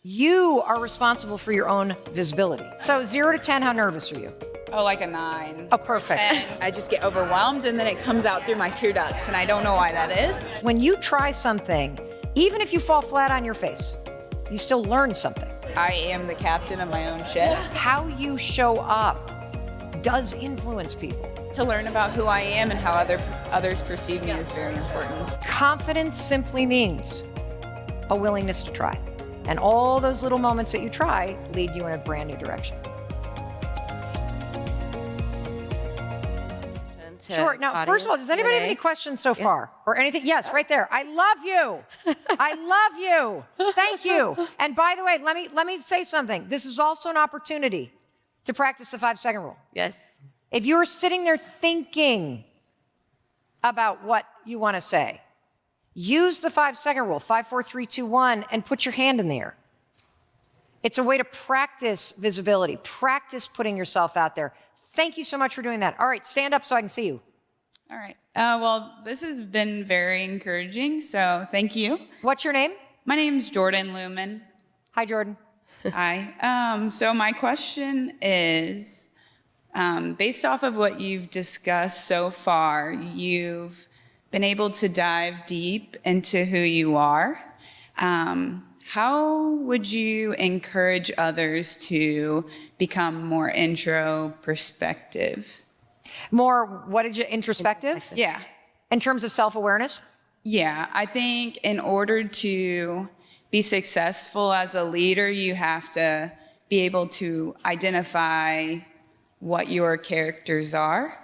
You are responsible for your own visibility. So 0 to 10, how nervous are you? Oh, like a 9. Oh, perfect. 10. I just get overwhelmed and then it comes out through my tear ducts and I don't know why that is. When you try something, even if you fall flat on your face, you still learn something. I am the captain of my own ship. How you show up does influence people. To learn about who I am and how others perceive me is very important. Confidence simply means a willingness to try. And all those little moments that you try lead you in a brand new direction. Sure. Now, first of all, does anybody have any questions so far? Or anything? Yes, right there. I love you. I love you. Thank you. And by the way, let me say something. This is also an opportunity to practice the 5-second rule. Yes. If you're sitting there thinking about what you want to say, use the 5-second rule, 5, 4, 3, 2, 1, and put your hand in the air. It's a way to practice visibility, practice putting yourself out there. Thank you so much for doing that. All right, stand up so I can see you. All right. Well, this has been very encouraging, so thank you. What's your name? My name's Jordan Lumen. Hi, Jordan. Hi. So my question is, based off of what you've discussed so far, you've been able to dive deep into who you are. How would you encourage others to become more introspective? More, what did you, introspective? Yeah. In terms of self-awareness? Yeah, I think in order to be successful as a leader, you have to be able to identify what your characters are.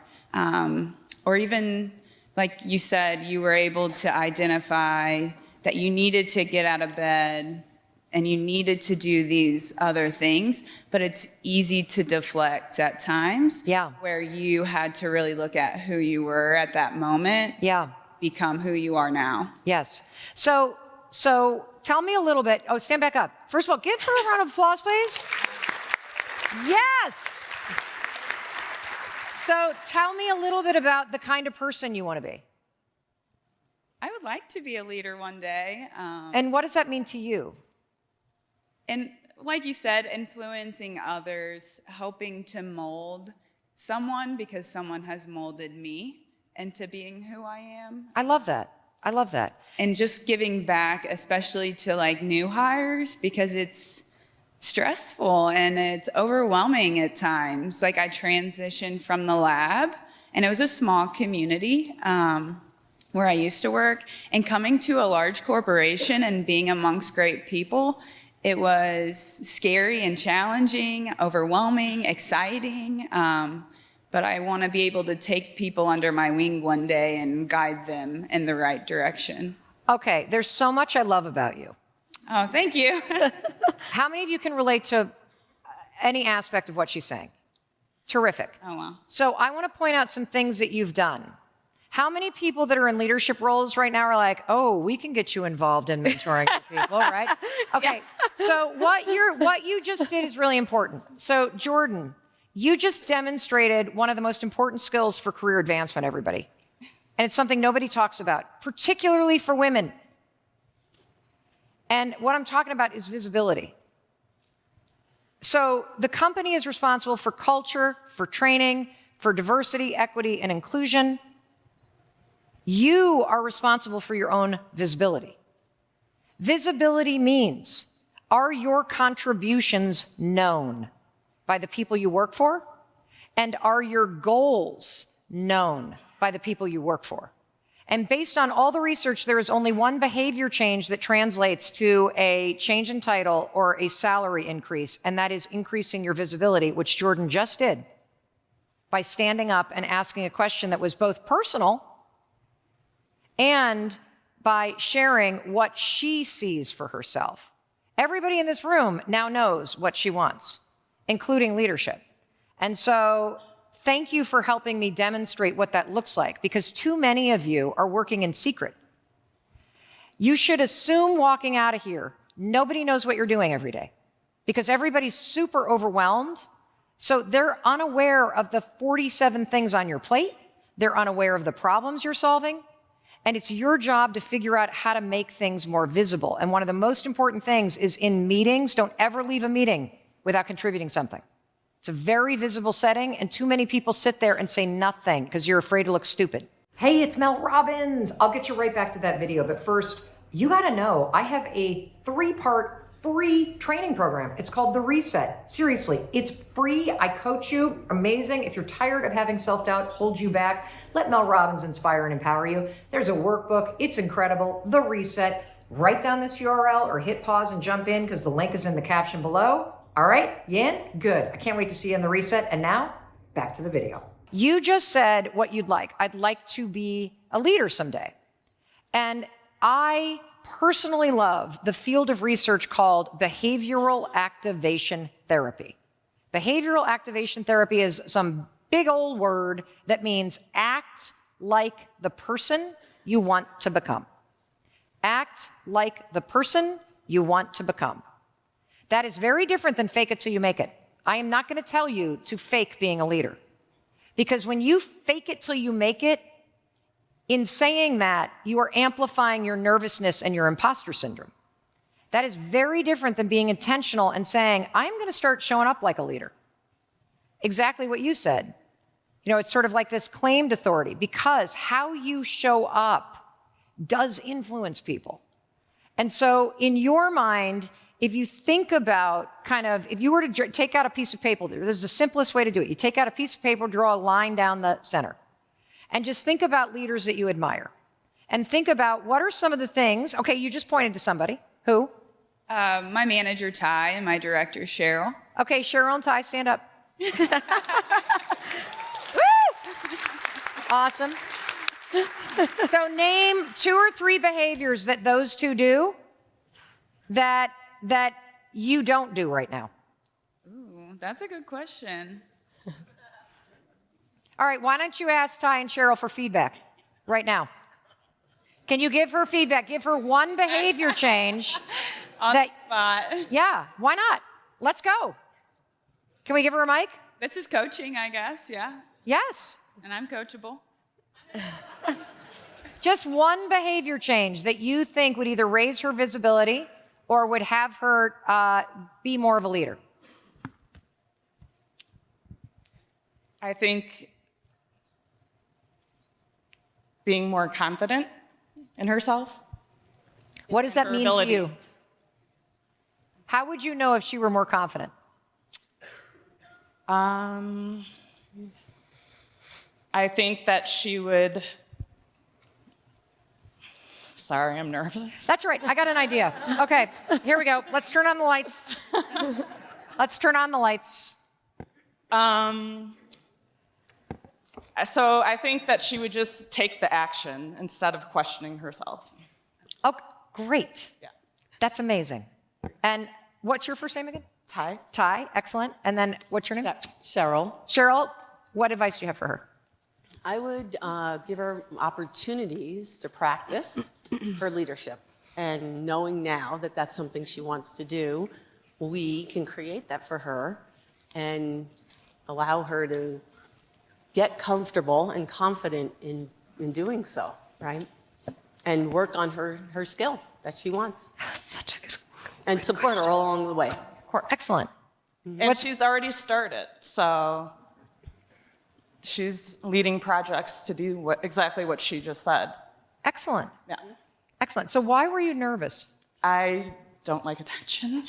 Or even, like you said, you were able to identify that you needed to get out of bed and you needed to do these other things, but it's easy to deflect at times. Yeah. Where you had to really look at who you were at that moment. Yeah. Become who you are now. Yes. So tell me a little bit. Oh, stand back up. First of all, give her a round of applause, please. Yes. So tell me a little bit about the kind of person you want to be. I would like to be a leader one day. And what does that mean to you? And like you said, influencing others, helping to mold someone because someone has molded me into being who I am. I love that. I love that. And just giving back, especially to like new hires, because it's stressful and it's overwhelming at times. Like I transitioned from the lab and it was a small community where I used to work, and coming to a large corporation and being amongst great people, it was scary and challenging, overwhelming, exciting. But I want to be able to take people under my wing one day and guide them in the right direction. Okay, there's so much I love about you. Oh, thank you. How many of you can relate to any aspect of what she's saying? Terrific. Oh, wow. So I want to point out some things that you've done. How many people that are in leadership roles right now are like, oh, we can get you involved in mentoring people, right? Okay, so what you just did is really important. So Jordan, you just demonstrated one of the most important skills for career advancement, everybody. And it's something nobody talks about, particularly for women. And what I'm talking about is visibility. So the company is responsible for culture, for training, for diversity, equity, and inclusion. You are responsible for your own visibility. Visibility means, are your contributions known by the people you work for? And are your goals known by the people you work for? And based on all the research, there is only one behavior change that translates to a change in title or a salary increase, and that is increasing your visibility, which Jordan just did by standing up and asking a question that was both personal and by sharing what she sees for herself. Everybody in this room now knows what she wants, including leadership. And so thank you for helping me demonstrate what that looks like, because too many of you are working in secret. You should assume walking out of here, nobody knows what you're doing every day, because everybody's super overwhelmed. So they're unaware of the 47 things on your plate. They're unaware of the problems you're solving. And it's your job to figure out how to make things more visible. And one of the most important things is in meetings, don't ever leave a meeting without contributing something. It's a very visible setting, and too many people sit there and say nothing because you're afraid to look stupid. Hey, it's Mel Robbins. I'll get you right back to that video. But first, you got to know I have a 3-part free training program. It's called The Reset. Seriously, it's free. I coach you. Amazing. If you're tired of having self-doubt hold you back, let Mel Robbins inspire and empower you. There's a workbook. It's incredible. The Reset. Write down this URL or hit pause and jump in because the link is in the caption below. All right, you in? Good. I can't wait to see you in The Reset. And now, back to the video. You just said what you'd like. I'd like to be a leader someday. And I personally love the field of research called behavioral activation therapy. Behavioral activation therapy is some big old word that means act like the person you want to become. Act like the person you want to become. That is very different than fake it till you make it. I am not going to tell you to fake being a leader. Because when you fake it till you make it, in saying that, you are amplifying your nervousness and your imposter syndrome. That is very different than being intentional and saying, I'm going to start showing up like a leader. Exactly what you said. You know, it's sort of like this claimed authority, because how you show up does influence people. And so in your mind, if you think about if you were to take out a piece of paper, this is the simplest way to do it. You take out a piece of paper, draw a line down the center. And just think about leaders that you admire. And think about what are some of the things, okay, you just pointed to somebody. Who? My manager, Ty, and my director, Cheryl. Okay, Cheryl and Ty, stand up. Woo! Awesome. So name 2 or 3 behaviors that those two do that you don't do right now. Ooh, that's a good question. All right, why don't you ask Ty and Cheryl for feedback right now? Can you give her feedback? Give her one behavior change. On the spot. Yeah, why not? Let's go. Can we give her a mic? This is coaching, I guess, yeah. Yes. And I'm coachable. Just one behavior change that you think would either raise her visibility or would have her be more of a leader. I think being more confident in herself. What does that Her mean ability. to you? How would you know if she were more confident? I think that she would. Sorry, I'm nervous. That's right. I got an idea. Okay, here we go. Let's turn on the lights. Let's turn on the lights. So I think that she would just take the action instead of questioning herself. Oh, great. Yeah. That's amazing. And what's your first name again? Ty? Ty, excellent. And then what's your name? Cheryl. Cheryl, what advice do you have for her? I would give her opportunities to practice her leadership. And knowing now that that's something she wants to do, we can create that for her and allow her to get comfortable and confident in doing so, right? And work on her skill that she wants. Such a good And support her all along the way. Excellent. And she's already started, so she's leading projects to do exactly what she just said. Excellent. Yeah. Excellent. So why were you nervous? I don't like attention. You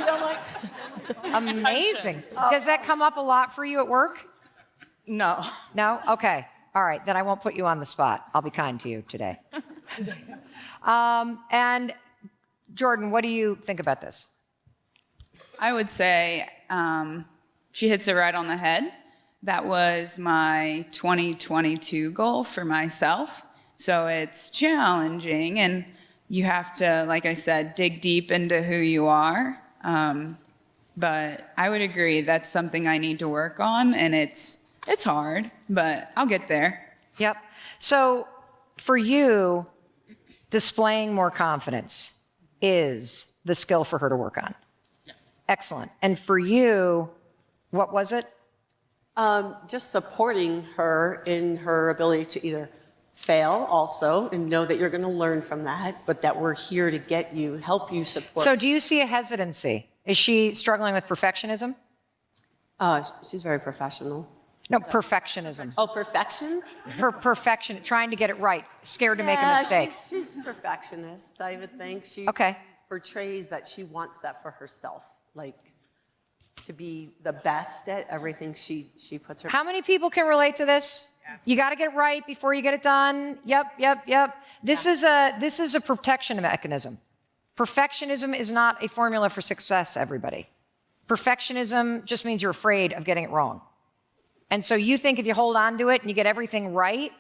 don't like? Amazing. Does that come up a lot for you at work? No. No? Okay. All right. Then I won't put you on the spot. I'll be kind to you today. And Jordan, what do you think about this? I would say she hits it right on the head. That was my 2022 goal for myself. So it's challenging, and you have to, like I said, dig deep into who you are. But I would agree that's something I need to work on, and it's hard, but I'll get there. Yep. So for you, displaying more confidence is the skill for her to work on. Yes. Excellent. And for you, what was it? Just supporting her in her ability to either fail also and know that you're going to learn from that, but that we're here to get you, help you, support. So do you see a hesitancy? Is she struggling with perfectionism? She's very professional. No, perfectionism. Oh, perfection? Perfection, trying to get it right, scared to make a mistake. She's perfectionist, I would think. She Okay. portrays that she wants that for herself, like to be the best at everything she puts her. How many people can relate to this? You got to get it right before you get it done. Yep. This is a protection mechanism. Perfectionism is not a formula for success, everybody. Perfectionism just means you're afraid of getting it wrong. And so you think if you hold on to it and you get everything right,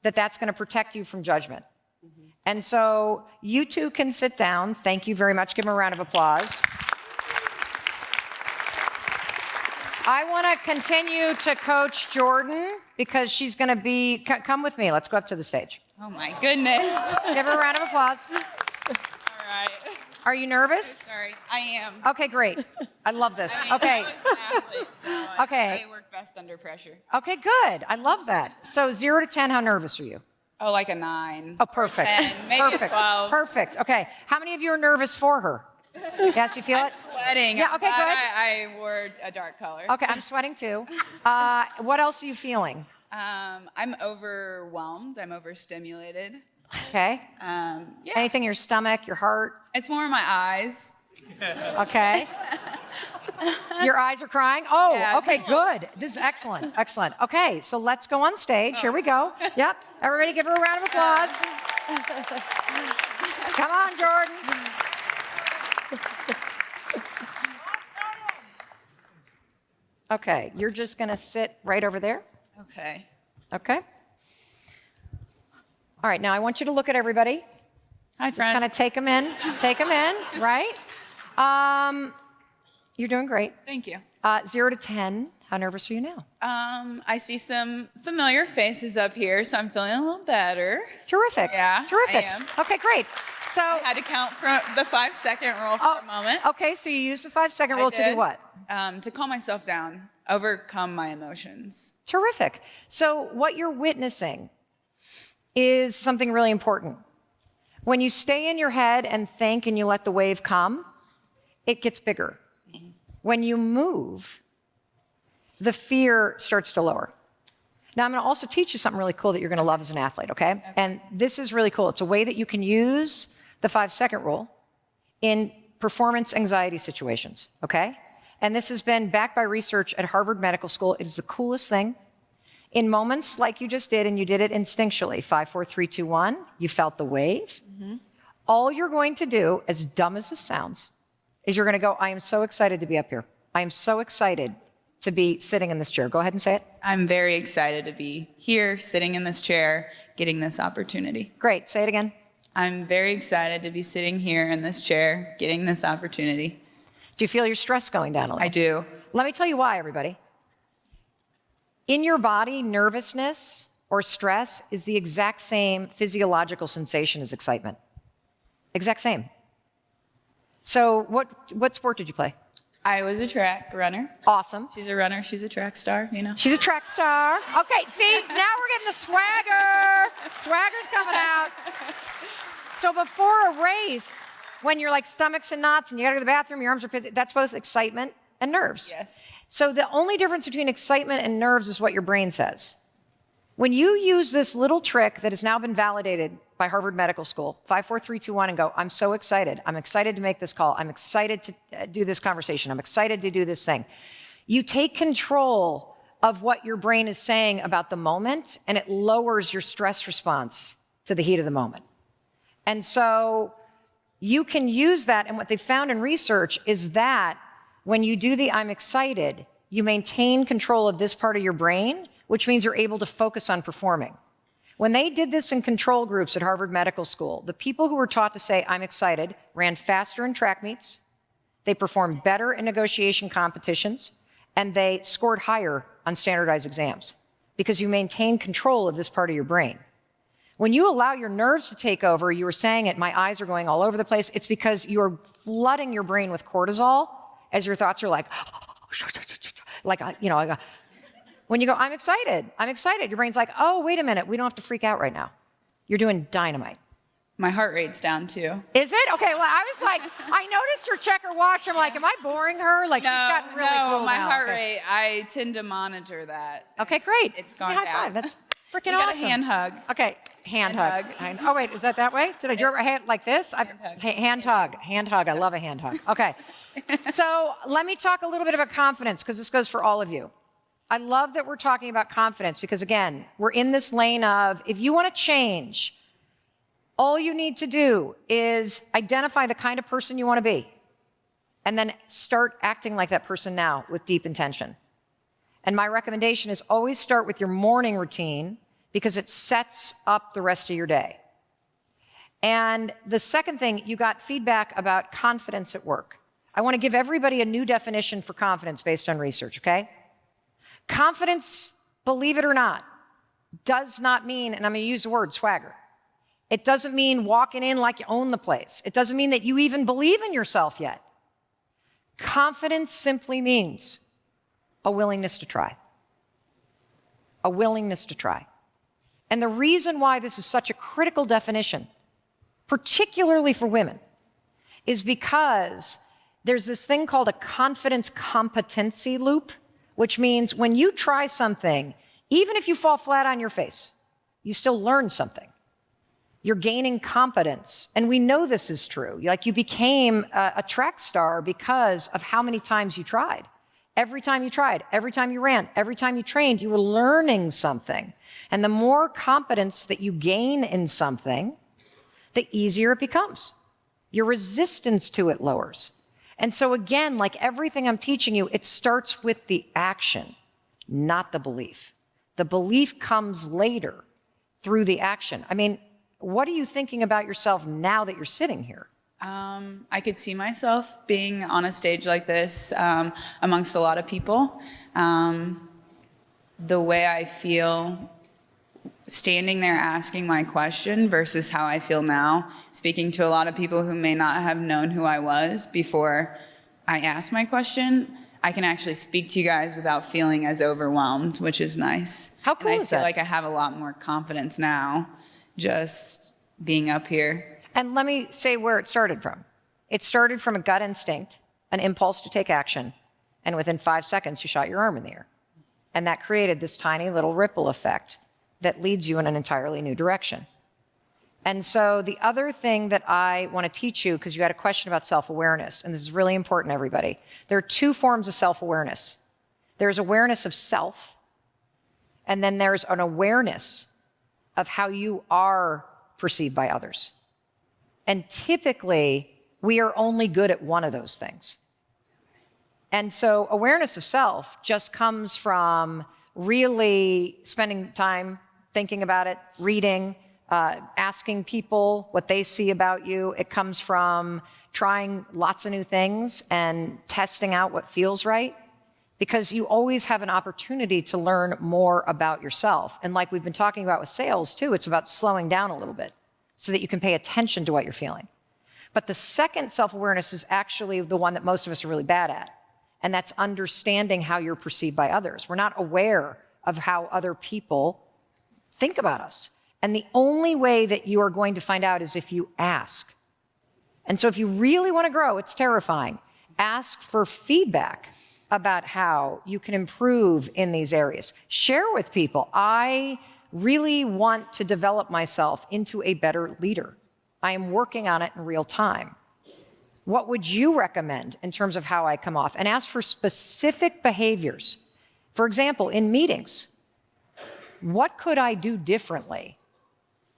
that's going to protect you from judgment. Mm-hmm. And so you two can sit down. Thank you very much. Give them a round of applause. I want to continue to coach Jordan because she's going to be, come with me. Let's go up to the stage. Oh my goodness. Give her a round of applause. All right. Are you nervous? Sorry, I am. Okay, great. I love this. Okay. I was an athlete, so Okay. I work best under pressure. Okay, good. I love that. So 0 to 10, how nervous are you? Oh, like a 9. Oh, perfect. 10, maybe Perfect. a 12. Perfect. Okay. How many of you are nervous for her? Yes, you feel I'm it? sweating. Yeah, okay, I'm glad good. I wore a dark color. Okay, I'm sweating too. What else are you feeling? I'm overwhelmed. I'm overstimulated. Okay. Yeah. Anything in your stomach, your heart? It's more in my eyes. Okay. Your eyes are crying? Oh, Yeah. okay, good. This is excellent. Excellent. Okay, so let's go on stage. Here we go. Yep. Everybody give her a round of applause. Come on, Jordan. Okay, you're just going to sit right over there. Okay. Okay. All right, now I want you to look at everybody. Hi, Just kind of friends. take them in, right? You're doing great. Thank you. 0 to 10, how nervous are you now? I see some familiar faces up here, so I'm feeling a little better. Terrific. Yeah, Terrific. I am. Okay, great. So, I had to count from the 5-second rule for a moment. okay, so you use the 5-second rule to do did. what? To calm myself down, overcome my emotions. Terrific. So what you're witnessing is something really important. When you stay in your head and think and you let the wave come, it gets bigger. When you move, the fear starts to lower. Now, I'm going to also teach you something really cool that you're going to love as an athlete, okay? And this is really cool. It's a way that you can use the 5-second rule in performance anxiety situations, okay? And this has been backed by research at Harvard Medical School. It is the coolest thing. In moments like you just did, and you did it instinctually, 5, 4, 3, 2, 1, you felt the wave. Mm-hmm. All you're going to do, as dumb as this sounds, is you're going to go, I am so excited to be up here. I am so excited to be sitting in this chair. Go ahead and say it. I'm very excited to be here, sitting in this chair, getting this opportunity. Great. Say it again. I'm very excited to be sitting here in this chair, getting this opportunity. Do you feel your stress going down a little? I do. Let me tell you why, everybody. In your body, nervousness or stress is the exact same physiological sensation as excitement. Exact same. So what sport did you play? I was a track runner. Awesome. She's a runner. She's a track star, you know. She's a track star. Okay, see, now we're getting the swagger. Swagger's coming out. So before a race, when you're like stomachs and knots and you gotta go to the bathroom, your arms are pissed, that's both excitement and nerves. Yes. So the only difference between excitement and nerves is what your brain says. When you use this little trick that has now been validated by Harvard Medical School, 5, 4, 3, 2, 1, and go, I'm so excited. I'm excited to make this call. I'm excited to do this conversation. I'm excited to do this thing. You take control of what your brain is saying about the moment, and it lowers your stress response to the heat of the moment. And so you can use that, and what they found in research is that when you do the I'm excited, you maintain control of this part of your brain, which means you're able to focus on performing. When they did this in control groups at Harvard Medical School, the people who were taught to say, I'm excited, ran faster in track meets, they performed better in negotiation competitions, and they scored higher on standardized exams because you maintain control of this part of your brain. When you allow your nerves to take over, you were saying it, my eyes are going all over the place, it's because you're flooding your brain with cortisol as your thoughts are like, when you go, I'm excited, your brain's like, oh, wait a minute, we don't have to freak out right now. You're doing dynamite. My heart rate's down too. Is it? Okay, well, I was like, I noticed her check her watch. I'm like, am I boring her? Like, she's gotten really cool my now. heart Okay. rate, I tend to monitor that. Okay, great. It's gone High down. five. That's freaking We got awesome. a hand hug. Okay, hand hug. hug. Oh, wait, is that way? Did I draw a hand like this? Hand hug. Hand hug. I love a hand hug. Okay. So let me talk a little bit about confidence, because this goes for all of you. I love that we're talking about confidence because, again, we're in this lane of if you want to change, all you need to do is identify the kind of person you want to be and then start acting like that person now with deep intention. And my recommendation is always start with your morning routine because it sets up the rest of your day. And the second thing, you got feedback about confidence at work. I want to give everybody a new definition for confidence based on research, okay? Confidence, believe it or not, does not mean, and I'm going to use the word swagger. It doesn't mean walking in like you own the place. It doesn't mean that you even believe in yourself yet. Confidence simply means a willingness to try. A willingness to try. And the reason why this is such a critical definition, particularly for women, is because there's this thing called a confidence competency loop, which means when you try something, even if you fall flat on your face, you still learn something. You're gaining competence. And we know this is true. Like you became a track star because of how many times you tried. Every time you tried, every time you ran, every time you trained, you were learning something. And the more competence that you gain in something, the easier it becomes. Your resistance to it lowers. And so again, like everything I'm teaching you, it starts with the action, not the belief. The belief comes later through the action. I mean, what are you thinking about yourself now that you're sitting here? I could see myself being on a stage like this amongst a lot of people. The way I feel standing there asking my question versus how I feel now, speaking to a lot of people who may not have known who I was before I asked my question, I can actually speak to you guys without feeling as overwhelmed, which is nice. How cool and is I feel that? like I have a lot more confidence now just being up here. And let me say where it started from. It started from a gut instinct, an impulse to take action, and within 5 seconds, you shot your arm in the air. And that created this tiny little ripple effect that leads you in an entirely new direction. And so the other thing that I want to teach you, because you had a question about self-awareness, and this is really important, everybody. There are two forms of self-awareness. There's awareness of self, and then there's an awareness of how you are perceived by others. And typically, we are only good at one of those things. And so awareness of self just comes from really spending time thinking about it, reading, asking people what they see about you. It comes from trying lots of new things and testing out what feels right, because you always have an opportunity to learn more about yourself. And like we've been talking about with sales too, it's about slowing down a little bit so that you can pay attention to what you're feeling. But the second self-awareness is actually the one that most of us are really bad at, and that's understanding how you're perceived by others. We're not aware of how other people think about us. And the only way that you are going to find out is if you ask. And so if you really want to grow, it's terrifying. Ask for feedback about how you can improve in these areas. Share with people. I really want to develop myself into a better leader. I am working on it in real time. What would you recommend in terms of how I come off? And ask for specific behaviors. For example, in meetings, what could I do differently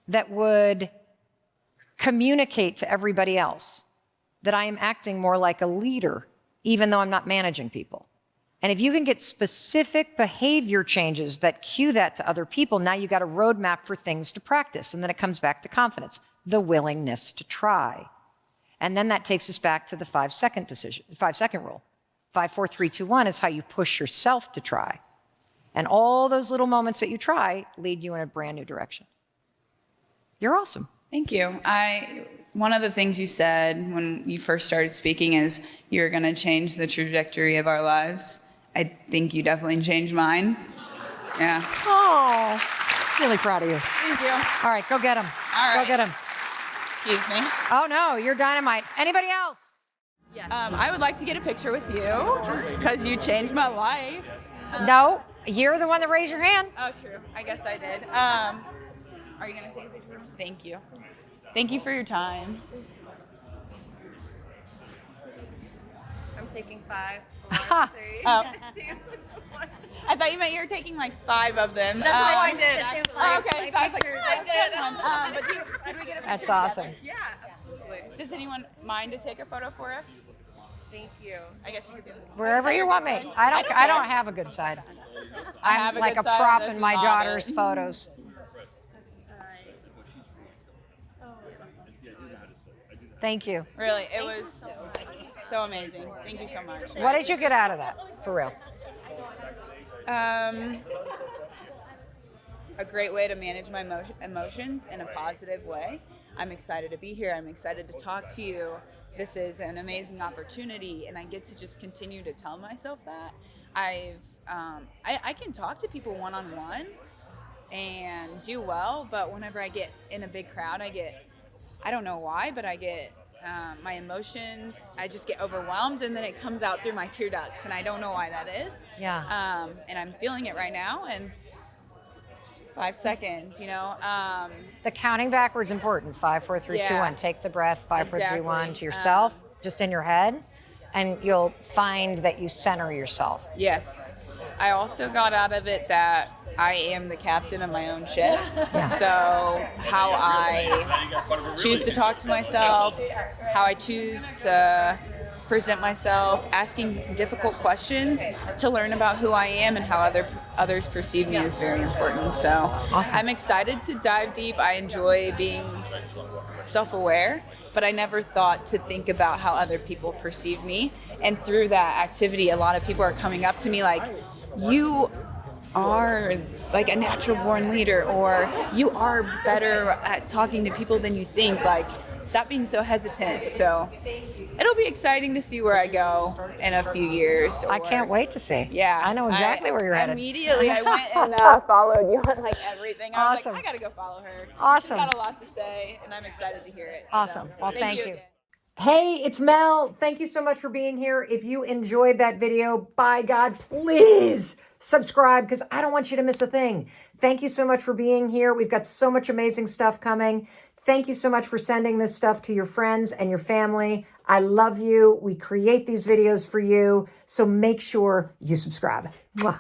that would communicate to everybody else that I am acting more like a leader, even though I'm not managing people? And if you can get specific behavior changes that cue that to other people, now you got a roadmap for things to practice. And then it comes back to confidence, the willingness to try. And then that takes us back to the 5-second rule. 5, 4, 3, 2, 1 is how you push yourself to try. And all those little moments that you try lead you in a brand new direction. You're awesome. Thank you. One of the things you said when you first started speaking is you're going to change the trajectory of our lives. I think you definitely changed mine. Yeah. Oh, Really proud of you. Thank you. All right, go get him. All Go right. get him. Excuse me. Oh, no, you're dynamite. Anybody else? I would like to get a picture with you because you changed my life. No, you're the one that raised your hand. Oh, true. I guess I did. Are you going to take a picture? Thank you. Thank you for your time. I'm taking 5, Ha. 4, 3, Oh. 2, 1. I thought you meant you were taking like 5 of them. That's what I did. Actually. Oh, okay, so I was like, Pictures. oh, that's a good one. But could we get a picture That's awesome. together? Yeah, absolutely. Does anyone mind to take a photo for us? Thank you. I guess you could do it. Wherever you want me. I don't have a good side. have I'm a like good a side, prop this in is my not daughter's it. photos. Thank you. Really, it was so amazing. Thank you so much. What did you get out of that, for real? A great way to manage my emotions in a positive way. I'm excited to be here. I'm excited to talk to you. This is an amazing opportunity, and I get to just continue to tell myself that. I can talk to people one-on-one and do well, but whenever I get in a big crowd, I don't know why, but I get my emotions, I just get overwhelmed, and then it comes out through my tear ducts, and I don't know why that is. Yeah. And I'm feeling it right now, and 5 seconds, The counting backwards important. 5, 4, 3, 2, Yeah. 1. Take the breath. 5, 4, 3, 1 to Exactly. yourself, just in your head, and you'll find that you center yourself. Yes. I also got out of it that I am the captain of my own ship. So how I choose to talk to myself, how I choose to present myself, asking difficult questions to learn about who I am and how others perceive me is very important. So Awesome. I'm excited to dive deep. I enjoy being self-aware, but I never thought to think about how other people perceive me. And through that activity, a lot of people are coming up to me like, you are like a natural born leader, or you are better at talking to people than you think. Like, stop being so hesitant. So it'll be exciting to see where I go in a few years. I can't wait to see. Yeah. I know exactly where you're headed. Immediately, I went and followed you on like everything. I was Awesome. like, I gotta go follow her. Awesome. She's got a lot to say, and I'm excited to hear it. Awesome. So, Well, thank you. again. Hey, it's Mel. Thank you so much for being here. If you enjoyed that video, by God, please subscribe, because I don't want you to miss a thing. Thank you so much for being here. We've got so much amazing stuff coming. Thank you so much for sending this stuff to your friends and your family. I love you. We create these videos for you, so make sure you subscribe. Mwah.